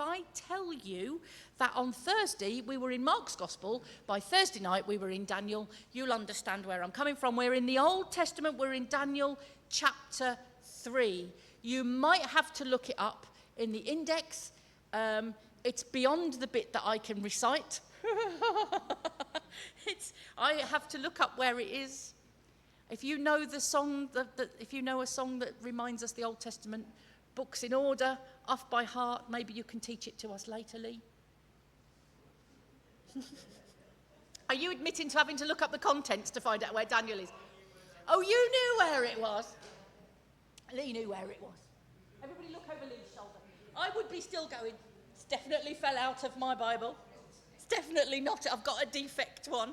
I tell you that on Thursday we were in Mark's Gospel, by Thursday night we were in Daniel, you'll understand where I'm coming from. We're in the Old Testament, we're in Daniel chapter 3. You might have to look it up in the index. It's beyond the bit that I can recite. I have to look up where it is. If you know the song, if you know a song that reminds us the Old Testament books in order, off by heart, maybe you can teach it to us later, Lee. Are you admitting to having to look up the contents to find out where Daniel is? Oh, you knew where it was. Lee knew where it was. Everybody look over Lee's shoulder. I would be still going. It's definitely fell out of my Bible. It's definitely not. I've got a defect one.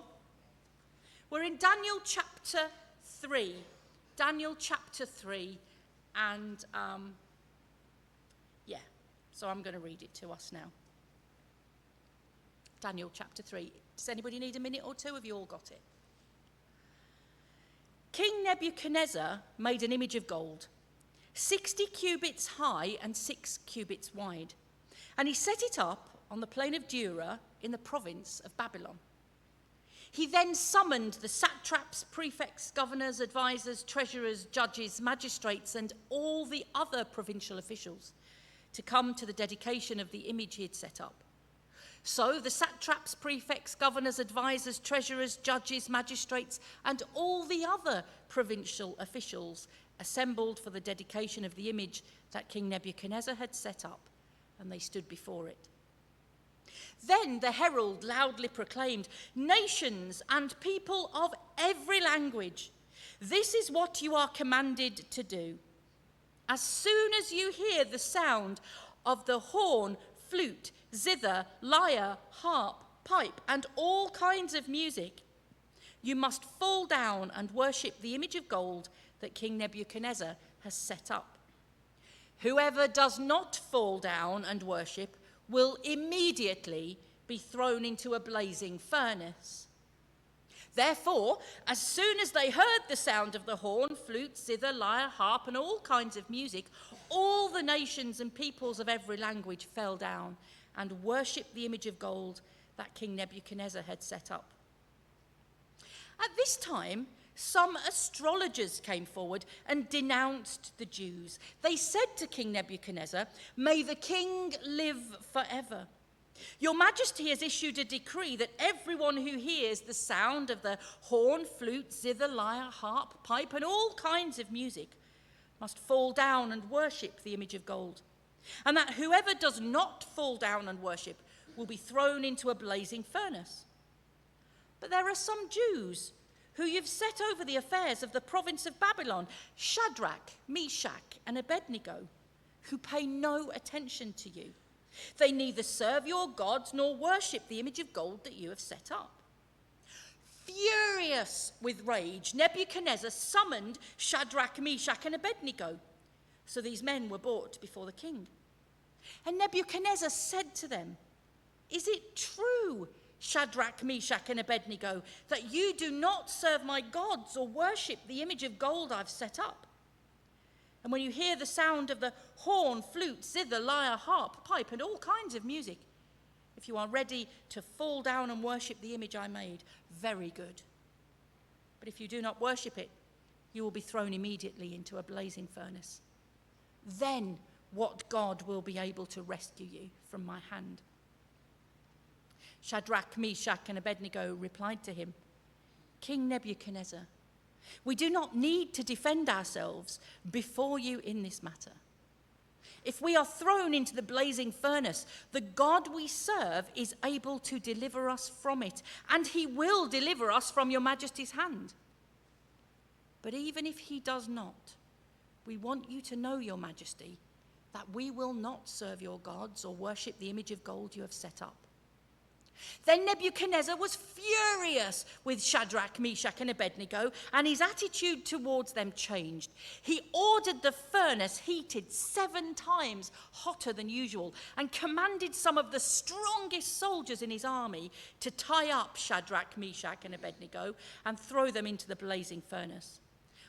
We're in Daniel chapter 3. Daniel chapter 3. And, so I'm going to read it to us now. Daniel chapter 3. Does anybody need a minute or two? Have you all got it? King Nebuchadnezzar made an image of gold, 60 cubits high and 6 cubits wide. And he set it up on the plain of Dura in the province of Babylon. He then summoned the satraps, prefects, governors, advisors, treasurers, judges, magistrates, and all the other provincial officials to come to the dedication of the image he had set up. So the satraps, prefects, governors, advisors, treasurers, judges, magistrates, and all the other provincial officials assembled for the dedication of the image that King Nebuchadnezzar had set up, and they stood before it. Then the herald loudly proclaimed, "Nations and people of every language, this is what you are commanded to do. As soon as you hear the sound of the horn, flute, zither, lyre, harp, pipe, and all kinds of music, you must fall down and worship the image of gold that King Nebuchadnezzar has set up. Whoever does not fall down and worship will immediately be thrown into a blazing furnace." Therefore, as soon as they heard the sound of the horn, flute, zither, lyre, harp, and all kinds of music, all the nations and peoples of every language fell down and worshipped the image of gold that King Nebuchadnezzar had set up. At this time, some astrologers came forward and denounced the Jews. They said to King Nebuchadnezzar, "May the king live forever. Your Majesty has issued a decree that everyone who hears the sound of the horn, flute, zither, lyre, harp, pipe, and all kinds of music must fall down and worship the image of gold, and that whoever does not fall down and worship will be thrown into a blazing furnace. But there are some Jews who you've set over the affairs of the province of Babylon, Shadrach, Meshach, and Abednego, who pay no attention to you. They neither serve your gods nor worship the image of gold that you have set up." Furious with rage, Nebuchadnezzar summoned Shadrach, Meshach, and Abednego. So these men were brought before the king. And Nebuchadnezzar said to them, "Is it true, Shadrach, Meshach, and Abednego, that you do not serve my gods or worship the image of gold I've set up? And when you hear the sound of the horn, flute, zither, lyre, harp, pipe, and all kinds of music, if you are ready to fall down and worship the image I made, very good. But if you do not worship it, you will be thrown immediately into a blazing furnace. Then what God will be able to rescue you from my hand?" Shadrach, Meshach, and Abednego replied to him, "King Nebuchadnezzar, we do not need to defend ourselves before you in this matter. If we are thrown into the blazing furnace, the God we serve is able to deliver us from it, and he will deliver us from your Majesty's hand. But even if he does not, we want you to know, your Majesty, that we will not serve your gods or worship the image of gold you have set up." Then Nebuchadnezzar was furious with Shadrach, Meshach, and Abednego, and his attitude towards them changed. He ordered the furnace heated 7 times hotter than usual and commanded some of the strongest soldiers in his army to tie up Shadrach, Meshach, and Abednego and throw them into the blazing furnace.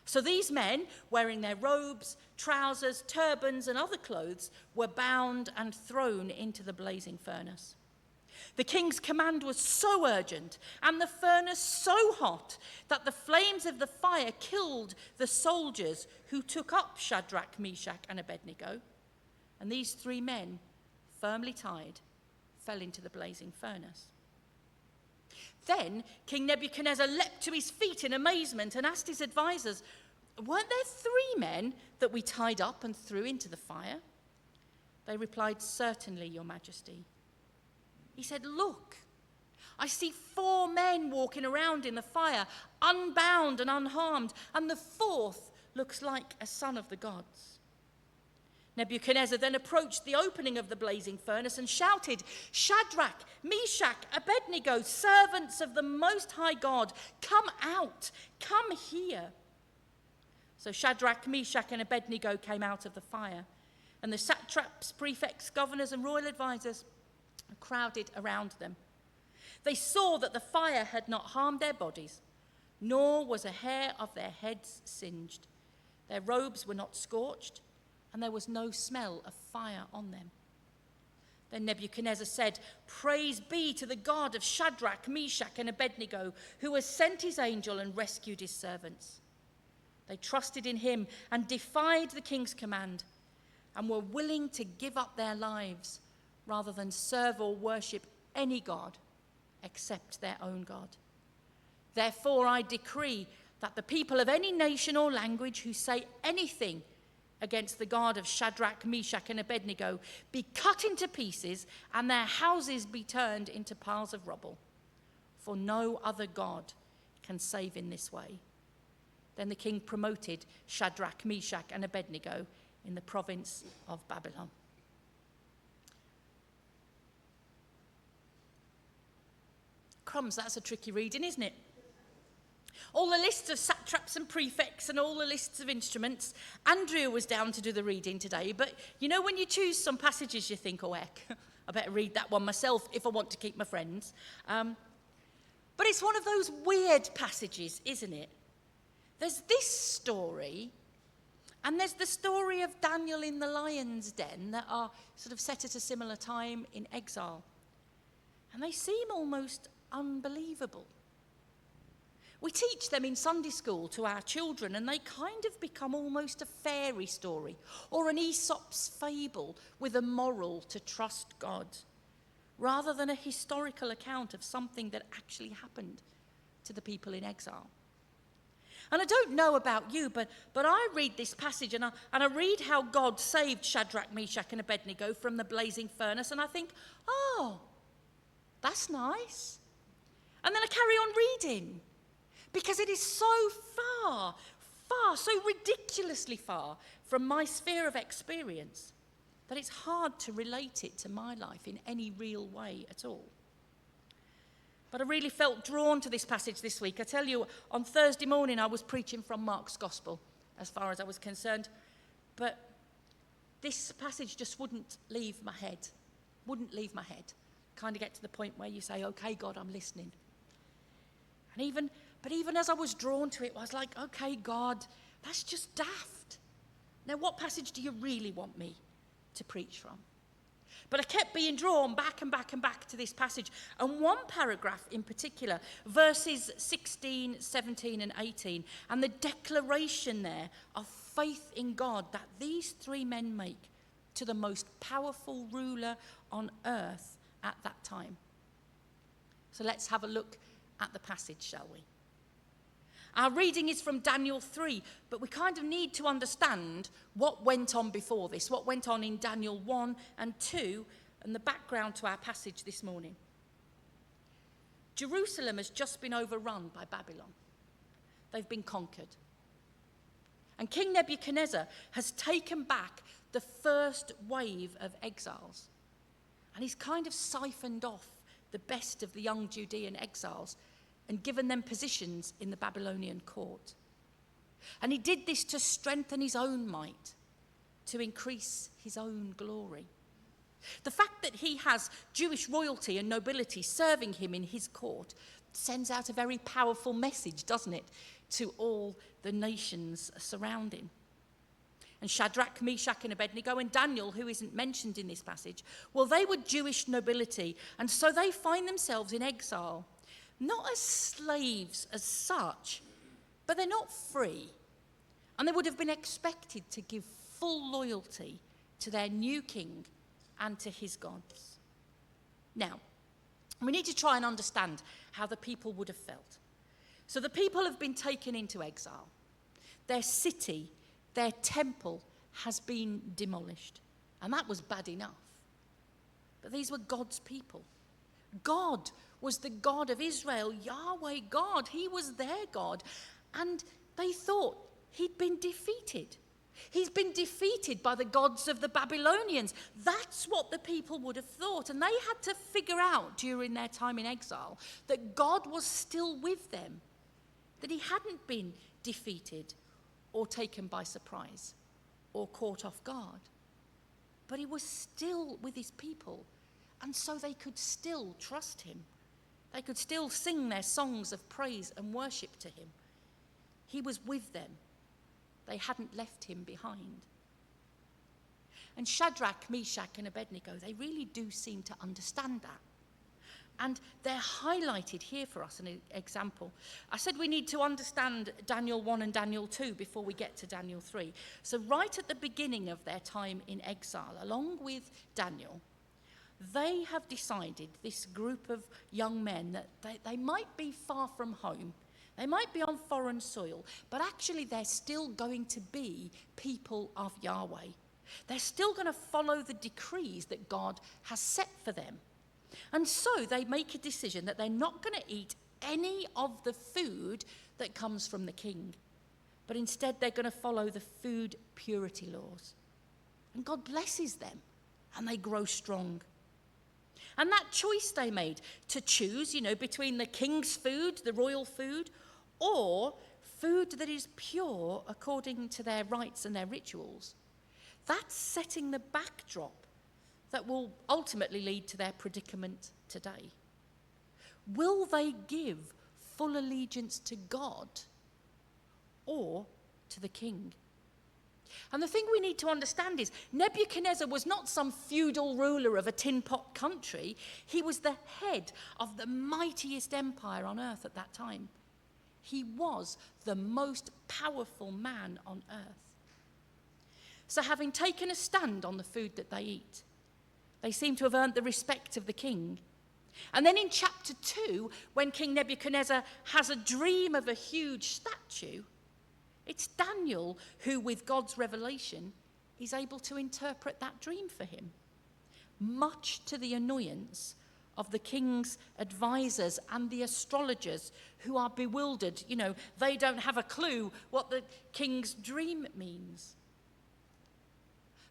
So these men, wearing their robes, trousers, turbans, and other clothes, were bound and thrown into the blazing furnace. The king's command was so urgent and the furnace so hot that the flames of the fire killed the soldiers who took up Shadrach, Meshach, and Abednego. And these 3 men, firmly tied, fell into the blazing furnace. Then King Nebuchadnezzar leapt to his feet in amazement and asked his advisors, "Weren't there 3 men that we tied up and threw into the fire?" They replied, "Certainly, Your Majesty." He said, "Look, I see 4 men walking around in the fire, unbound and unharmed, and the 4th looks like a son of the gods." Nebuchadnezzar then approached the opening of the blazing furnace and shouted, "Shadrach, Meshach, Abednego, servants of the Most High God, come out, come here." So Shadrach, Meshach, and Abednego came out of the fire, and the satraps, prefects, governors, and royal advisors crowded around them. They saw that the fire had not harmed their bodies, nor was a hair of their heads singed. Their robes were not scorched, and there was no smell of fire on them. Then Nebuchadnezzar said, "Praise be to the God of Shadrach, Meshach, and Abednego, who has sent his angel and rescued his servants." They trusted in him and defied the king's command, and were willing to give up their lives rather than serve or worship any god except their own God. Therefore I decree that the people of any nation or language who say anything against the God of Shadrach, Meshach, and Abednego be cut into pieces, and their houses be turned into piles of rubble. For no other God can save in this way. Then the king promoted Shadrach, Meshach, and Abednego in the province of Babylon. Crumbs, that's a tricky reading, isn't it? All the lists of satraps and prefects and all the lists of instruments. Andrea was down to do the reading today, but you know when you choose some passages you think, oh heck, I better read that one myself if I want to keep my friends. But it's one of those weird passages, isn't it? There's this story, and there's the story of Daniel in the lion's den that are sort of set at a similar time in exile. And they seem almost unbelievable. We teach them in Sunday school to our children, and they kind of become almost a fairy story or an Aesop's fable with a moral to trust God, rather than a historical account of something that actually happened to the people in exile. And I don't know about you, but I read this passage and I read how God saved Shadrach, Meshach, and Abednego from the blazing furnace, and I think, oh, that's nice. And then I carry on reading, because it is so far, so ridiculously far from my sphere of experience that it's hard to relate it to my life in any real way at all. But I really felt drawn to this passage this week. I tell you, on Thursday morning I was preaching from Mark's Gospel, as far as I was concerned. But this passage just wouldn't leave my head. Kind of get to the point where you say, okay, God, I'm listening. But even as I was drawn to it, I was like, okay, God, that's just daft. Now, what passage do you really want me to preach from? But I kept being drawn back and back and back to this passage. And one paragraph in particular, verses 16, 17, and 18, and the declaration there of faith in God that these 3 men make to the most powerful ruler on earth at that time. So let's have a look at the passage, shall we? Our reading is from Daniel 3, but we kind of need to understand what went on before this, what went on in Daniel 1 and 2, and the background to our passage this morning. Jerusalem has just been overrun by Babylon. They've been conquered. And King Nebuchadnezzar has taken back the first wave of exiles. And he's kind of siphoned off the best of the young Judean exiles and given them positions in the Babylonian court. And he did this to strengthen his own might, to increase his own glory. The fact that he has Jewish royalty and nobility serving him in his court sends out a very powerful message, doesn't it? to all the nations surrounding. And Shadrach, Meshach and Abednego and Daniel, who isn't mentioned in this passage, well, they were Jewish nobility, and so they find themselves in exile. Not as slaves as such, but they're not free. And they would have been expected to give full loyalty to their new king and to his gods. Now, we need to try and understand how the people would have felt. So the people have been taken into exile. Their city, their temple has been demolished. And that was bad enough. But these were God's people. God was the God of Israel, Yahweh God. He was their God. And they thought he'd been defeated. He's been defeated by the gods of the Babylonians. That's what the people would have thought. And they had to figure out during their time in exile that God was still with them, that he hadn't been defeated or taken by surprise or caught off guard. But he was still with his people, and so they could still trust him. They could still sing their songs of praise and worship to him. He was with them. They hadn't left him behind. And Shadrach, Meshach and Abednego, they really do seem to understand that. And they're highlighted here for us, an example. I said we need to understand Daniel 1 and Daniel 2 before we get to Daniel 3. So right at the beginning of their time in exile, along with Daniel, they have decided, this group of young men, that they might be far from home. They might be on foreign soil, but actually they're still going to be people of Yahweh. They're still going to follow the decrees that God has set for them. And so they make a decision that they're not going to eat any of the food that comes from the king, but instead they're going to follow the food purity laws. And God blesses them, and they grow strong. And that choice they made to choose, between the king's food, the royal food, or food that is pure according to their rites and their rituals, that's setting the backdrop that will ultimately lead to their predicament today. Will they give full allegiance to God or to the king? And the thing we need to understand is Nebuchadnezzar was not some feudal ruler of a tin pot country. He was the head of the mightiest empire on earth at that time. He was the most powerful man on earth. So having taken a stand on the food that they eat, they seem to have earned the respect of the king. And then in chapter 2, when King Nebuchadnezzar has a dream of a huge statue, it's Daniel who, with God's revelation, is able to interpret that dream for him, much to the annoyance of the king's advisors and the astrologers who are bewildered. They don't have a clue what the king's dream means.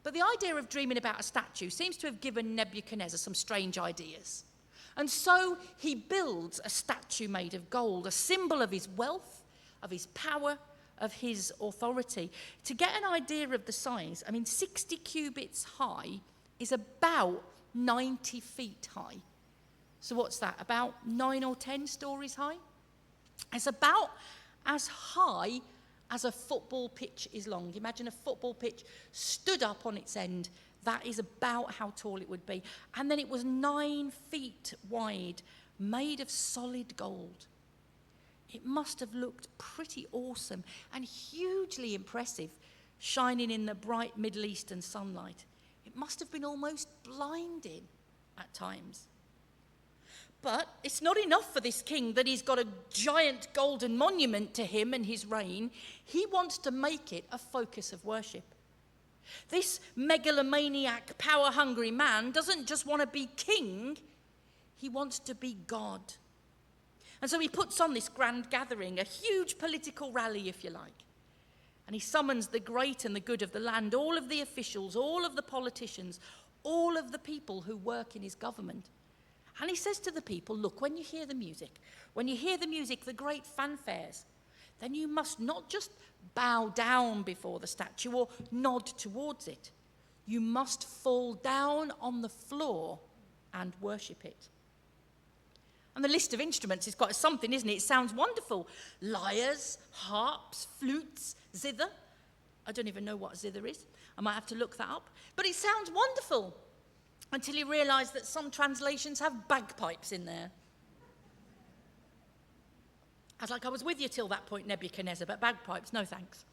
But the idea of dreaming about a statue seems to have given Nebuchadnezzar some strange ideas. And so he builds a statue made of gold, a symbol of his wealth, of his power, of his authority. To get an idea of the size, 60 cubits high is about 90 feet high. So what's that, about 9 or 10 stories high? It's about as high as a football pitch is long. Imagine a football pitch stood up on its end. That is about how tall it would be. And then it was 9 feet wide, made of solid gold. It must have looked pretty awesome and hugely impressive, shining in the bright Middle Eastern sunlight. It must have been almost blinding at times. But it's not enough for this king that he's got a giant golden monument to him and his reign. He wants to make it a focus of worship. This megalomaniac, power-hungry man doesn't just want to be king, he wants to be God. And so he puts on this grand gathering, a huge political rally, if you like. And he summons the great and the good of the land, all of the officials, all of the politicians, all of the people who work in his government. And he says to the people, look, when you hear the music, the great fanfares, then you must not just bow down before the statue or nod towards it. You must fall down on the floor and worship it. And the list of instruments is quite something, isn't it? It sounds wonderful. Lyres, harps, flutes, zither. I don't even know what zither is. I might have to look that up. But it sounds wonderful until you realise that some translations have bagpipes in there. I was like, I was with you till that point, Nebuchadnezzar, but bagpipes, no thanks.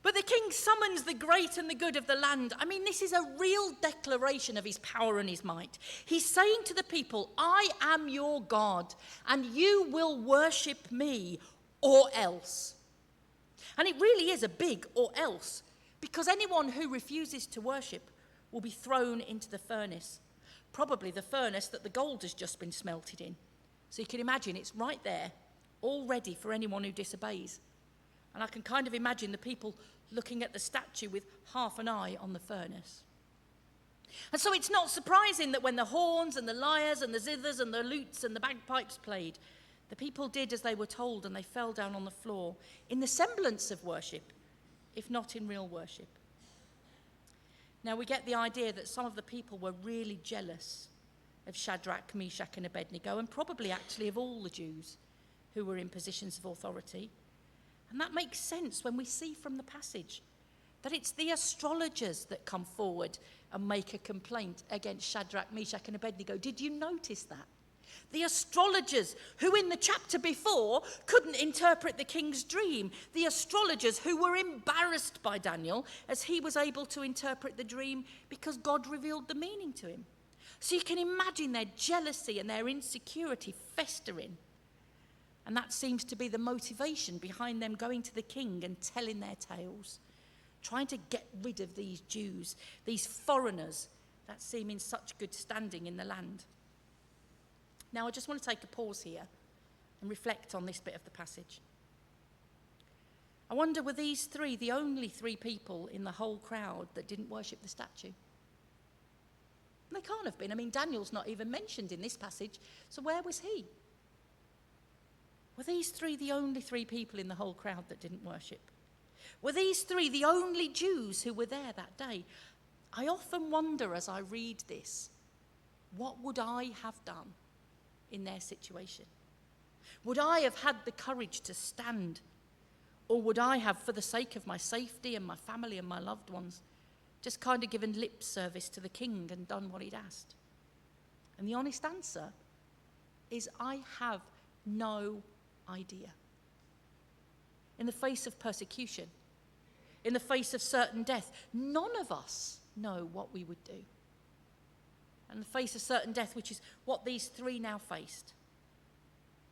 But the king summons the great and the good of the land. I mean, this is a real declaration of his power and his might. He's saying to the people, I am your God, and you will worship me, or else. And it really is a big or else, because anyone who refuses to worship will be thrown into the furnace, probably the furnace that the gold has just been smelted in. So you can imagine it's right there, all ready for anyone who disobeys. And I can kind of imagine the people looking at the statue with half an eye on the furnace. And so it's not surprising that when the horns and the lyres and the zithers and the lutes and the bagpipes played, the people did as they were told, and they fell down on the floor in the semblance of worship, if not in real worship. Now we get the idea that some of the people were really jealous of Shadrach, Meshach and Abednego, and probably actually of all the Jews who were in positions of authority. And that makes sense when we see from the passage that it's the astrologers that come forward and make a complaint against Shadrach, Meshach and Abednego. Did you notice that? The astrologers who in the chapter before couldn't interpret the king's dream. The astrologers who were embarrassed by Daniel as he was able to interpret the dream because God revealed the meaning to him. So you can imagine their jealousy and their insecurity festering. And that seems to be the motivation behind them going to the king and telling their tales, trying to get rid of these Jews, these foreigners that seem in such good standing in the land. Now, I just want to take a pause here and reflect on this bit of the passage. I wonder, were these three the only three people in the whole crowd that didn't worship the statue? They can't have been. I mean, Daniel's not even mentioned in this passage, so where was he? Were these three the only three people in the whole crowd that didn't worship? Were these three the only Jews who were there that day? I often wonder as I read this, what would I have done in their situation? Would I have had the courage to stand? Or would I have, for the sake of my safety and my family and my loved ones, just kind of given lip service to the king and done what he'd asked? And the honest answer is I have no idea. In the face of persecution, in the face of certain death, none of us know what we would do. In the face of certain death, which is what these three now faced,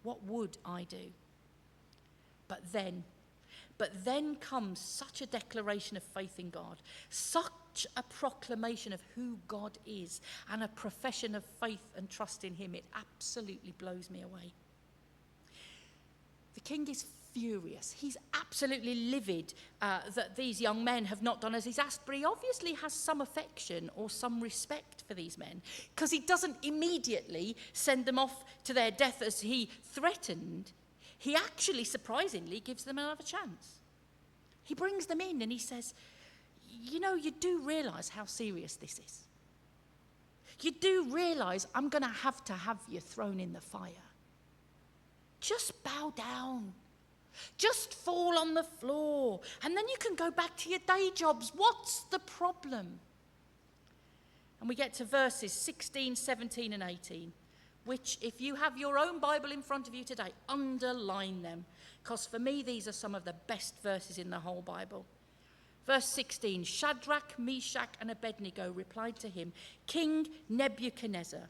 what would I do? But then comes such a declaration of faith in God, such a proclamation of who God is, and a profession of faith and trust in him. It absolutely blows me away. The king is furious. He's absolutely livid that these young men have not done as he's asked, but he obviously has some affection or some respect for these men, because he doesn't immediately send them off to their death as he threatened. He actually, surprisingly, gives them another chance. He brings them in and he says, you know, you do realise how serious this is. You do realise I'm going to have you thrown in the fire. Just bow down. Just fall on the floor. And then you can go back to your day jobs. What's the problem? And we get to verses 16, 17 and 18, which if you have your own Bible in front of you today, underline them. Because for me, these are some of the best verses in the whole Bible. Verse 16, Shadrach, Meshach and Abednego replied to him, King Nebuchadnezzar,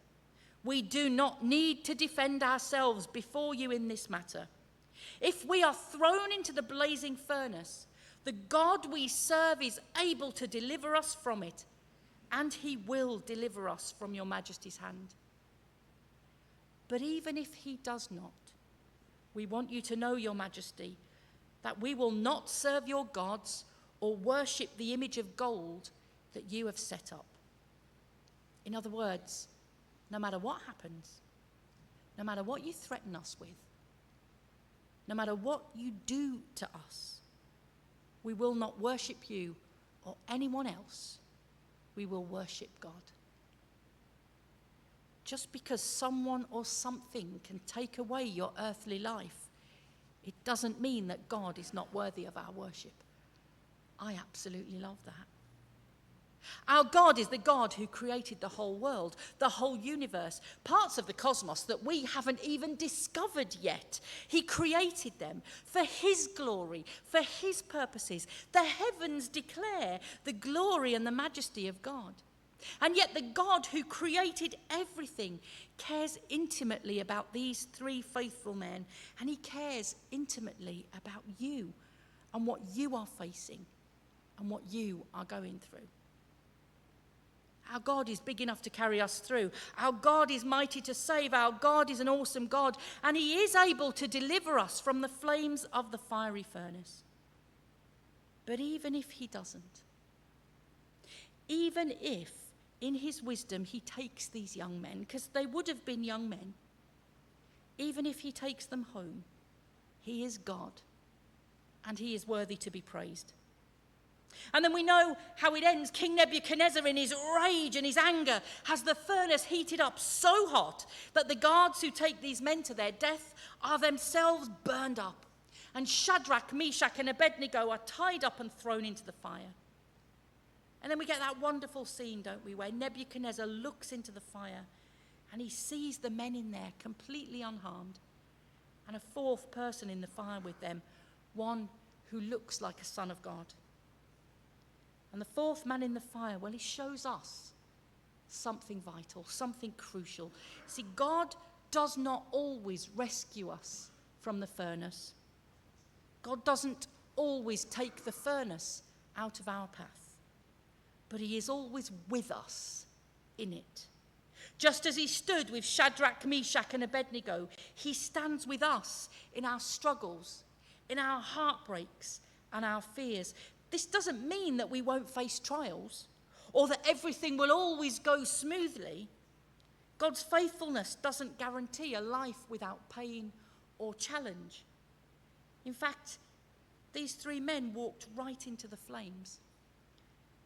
we do not need to defend ourselves before you in this matter. If we are thrown into the blazing furnace, the God we serve is able to deliver us from it, and he will deliver us from your majesty's hand. But even if he does not, we want you to know, your majesty, that we will not serve your gods or worship the image of gold that you have set up. In other words, no matter what happens, no matter what you threaten us with, no matter what you do to us, we will not worship you or anyone else. We will worship God. just because someone or something can take away your earthly life, it doesn't mean that God is not worthy of our worship. I absolutely love that. Our God is the God who created the whole world, the whole universe, parts of the cosmos that we haven't even discovered yet. He created them for his glory, for his purposes. The heavens declare the glory and the majesty of God. And yet the God who created everything cares intimately about these three faithful men, and he cares intimately about you and what you are facing and what you are going through. Our God is big enough to carry us through. Our God is mighty to save. Our God is an awesome God, and he is able to deliver us from the flames of the fiery furnace. But even if he doesn't, even if in his wisdom he takes these young men, because they would have been young men, even if he takes them home, he is God, and he is worthy to be praised. And then we know how it ends. King Nebuchadnezzar, in his rage and his anger, has the furnace heated up so hot that the guards who take these men to their death are themselves burned up. And Shadrach, Meshach and Abednego are tied up and thrown into the fire. And then we get that wonderful scene, don't we, where Nebuchadnezzar looks into the fire and he sees the men in there completely unharmed, and a fourth person in the fire with them, one who looks like a son of God. And the fourth man in the fire, well, he shows us something vital, something crucial. See, God does not always rescue us from the furnace. God doesn't always take the furnace out of our path, but he is always with us in it. Just as he stood with Shadrach, Meshach and Abednego, he stands with us in our struggles, in our heartbreaks and our fears. This doesn't mean that we won't face trials or that everything will always go smoothly. God's faithfulness doesn't guarantee a life without pain or challenge. In fact, these three men walked right into the flames.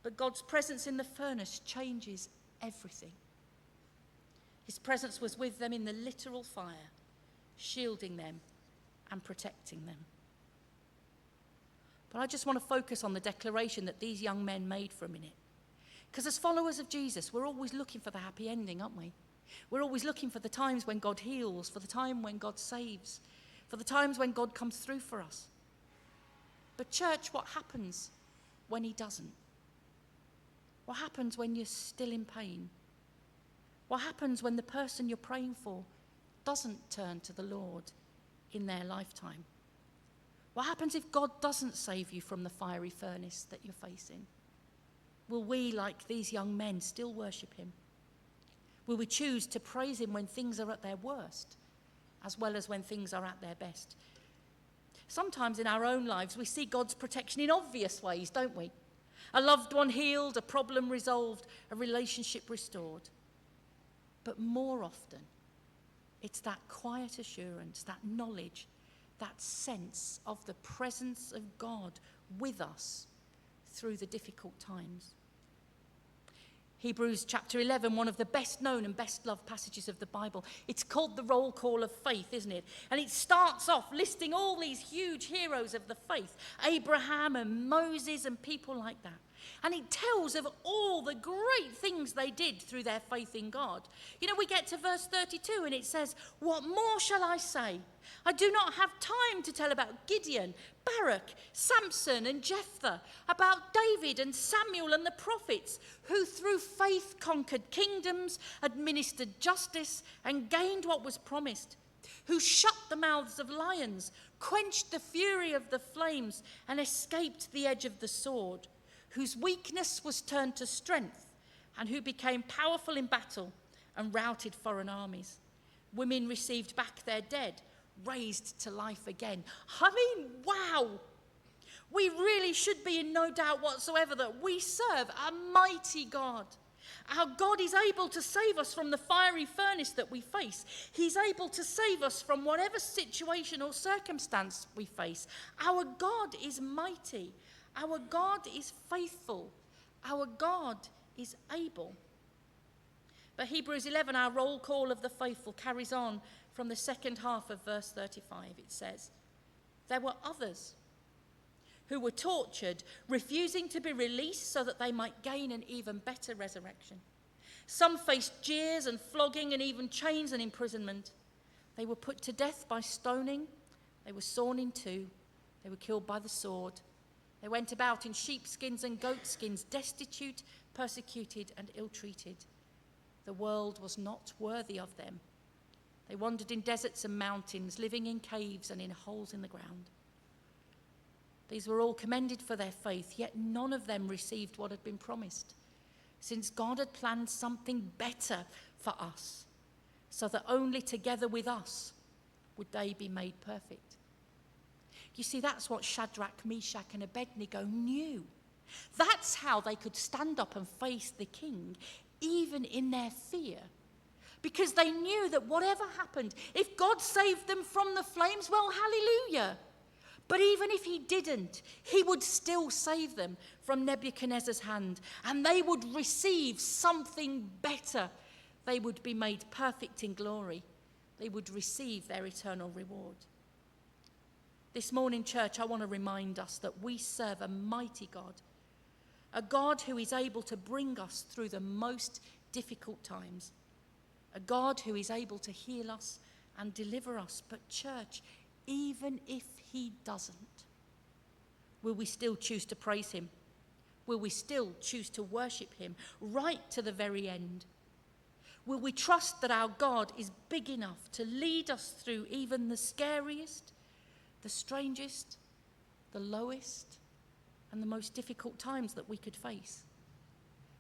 But God's presence in the furnace changes everything. His presence was with them in the literal fire, shielding them and protecting them. But I just want to focus on the declaration that these young men made for a minute. Because as followers of Jesus, we're always looking for the happy ending, aren't we? We're always looking for the times when God heals, for the time when God saves, for the times when God comes through for us. But church, what happens when he doesn't? What happens when you're still in pain? What happens when the person you're praying for doesn't turn to the Lord in their lifetime? What happens if God doesn't save you from the fiery furnace that you're facing? Will we, like these young men, still worship him? Will we choose to praise him when things are at their worst, as well as when things are at their best? Sometimes in our own lives, we see God's protection in obvious ways, don't we? A loved one healed, a problem resolved, a relationship restored. But more often, it's that quiet assurance, that knowledge, that sense of the presence of God with us through the difficult times. Hebrews chapter 11, one of the best known and best loved passages of the Bible. It's called the roll call of faith, isn't it? And it starts off listing all these huge heroes of the faith, Abraham and Moses and people like that. And it tells of all the great things they did through their faith in God. You know, we get to verse 32 and it says, "What more shall I say? I do not have time to tell about Gideon, Barak, Samson and Jephthah, about David and Samuel and the prophets, who through faith conquered kingdoms, administered justice and gained what was promised, who shut the mouths of lions, quenched the fury of the flames and escaped the edge of the sword, whose weakness was turned to strength, and who became powerful in battle and routed foreign armies. Women received back their dead, raised to life again." I mean, wow! We really should be in no doubt whatsoever that we serve a mighty God. Our God is able to save us from the fiery furnace that we face. He's able to save us from whatever situation or circumstance we face. Our God is mighty. Our God is faithful. Our God is able. But Hebrews 11, our roll call of the faithful, carries on from the second half of verse 35. It says, there were others who were tortured, refusing to be released so that they might gain an even better resurrection. Some faced jeers and flogging and even chains and imprisonment. They were put to death by stoning. They were sawn in two. They were killed by the sword. They went about in sheepskins and goatskins, destitute, persecuted, and ill-treated. The world was not worthy of them. They wandered in deserts and mountains, living in caves and in holes in the ground. These were all commended for their faith, yet none of them received what had been promised, since God had planned something better for us, so that only together with us would they be made perfect. You see, that's what Shadrach, Meshach and Abednego knew. That's how they could stand up and face the king, even in their fear. Because they knew that whatever happened, if God saved them from the flames, well, hallelujah. But even if he didn't, he would still save them from Nebuchadnezzar's hand, and they would receive something better. They would be made perfect in glory. They would receive their eternal reward. This morning, church, I want to remind us that we serve a mighty God, a God who is able to bring us through the most difficult times, a God who is able to heal us and deliver us. But church, even if he doesn't, will we still choose to praise him? Will we still choose to worship him right to the very end? Will we trust that our God is big enough to lead us through even the scariest, the strangest, the lowest, and the most difficult times that we could face?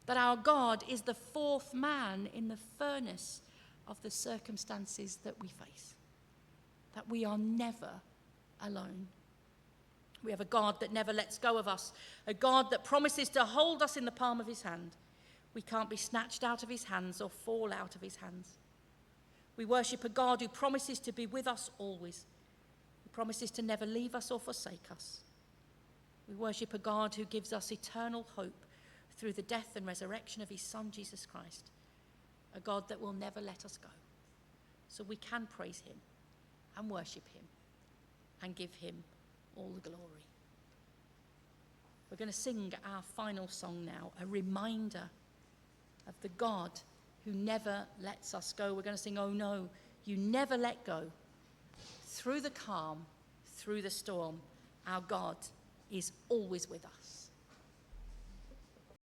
That our God is the fourth man in the furnace of the circumstances that we face. That we are never alone. We have a God that never lets go of us, a God that promises to hold us in the palm of his hand. We can't be snatched out of his hands or fall out of his hands. We worship a God who promises to be with us always. He promises to never leave us or forsake us. We worship a God who gives us eternal hope through the death and resurrection of his Son, Jesus Christ. A God that will never let us go. So we can praise him and worship him and give him all the glory. We're going to sing our final song now, a reminder of the God who never lets us go. We're going to sing, "Oh no, you never let go." Through the calm, through the storm, our God is always with us.